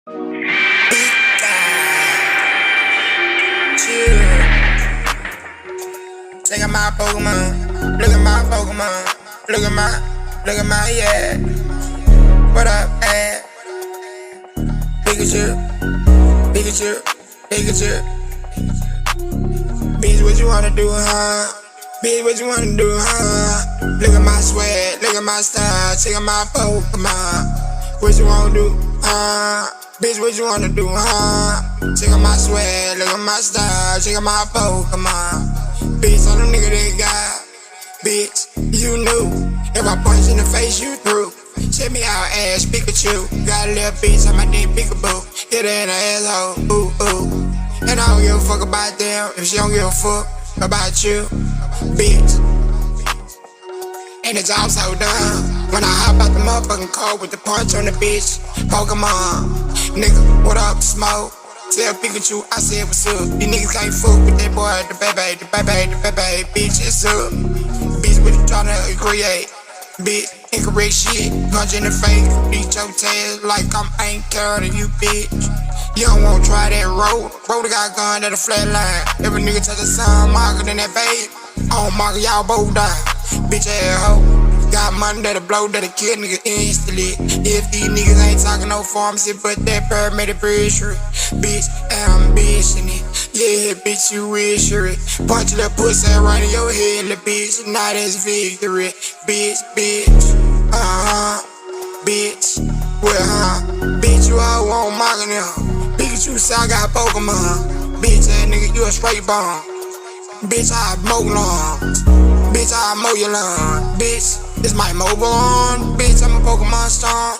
Chill. Check out my Pokemon. Look at my Pokemon. Look at my, yeah. What up, eh? Pikachu. Bitch, what you wanna do, huh? Bitch, what you wanna do, huh? Look at my swag, look at my style, check out my Pokemon. What you wanna do, huh? Bitch, what you wanna do, huh? Check out my swag, look at my style, check out my Pokemon. Bitch, all them niggas they got. Bitch, you knew. If I punch in the face, you through. Check me out, ass Pikachu. Got a little bitch on my dick, Peekaboo. Hit her in the asshole, ooh, ooh. And I don't give a fuck about them if she don't give a fuck about you, bitch. And it's all so dumb when I hop out the motherfucking car with the punch on the bitch. Pokemon, nigga, what up, smoke? Tell Pikachu I said what's up. These niggas can't fuck with that boy, the baby, bitch, it's up. Bitch, what you tryna create? Bitch, incorrect shit, punch in the face, beat your tail like I'm ain't carrying you, bitch. You don't wanna try that road. Road got gun at a flat line. Every nigga touch a son, marker than that babe. I don't marker, y'all both die. Bitch ass hoe. Got money that'll blow, that'll kill niggas instantly. If these niggas ain't talking no pharmacy, but that paramedic pressure. Bitch, ambition it. Yeah, bitch, you wish it. Punch that pussy right in your head, little bitch. Now that's victory. Bitch. Bitch. Well, bitch, you all want mocking them. Pikachu say I got Pokemon. Bitch, that nigga, you a straight bomb. Bitch, I mow lawns. Bitch, I mow your lawn. Bitch, this my mobile on. Bitch, I'm a Pokemon star.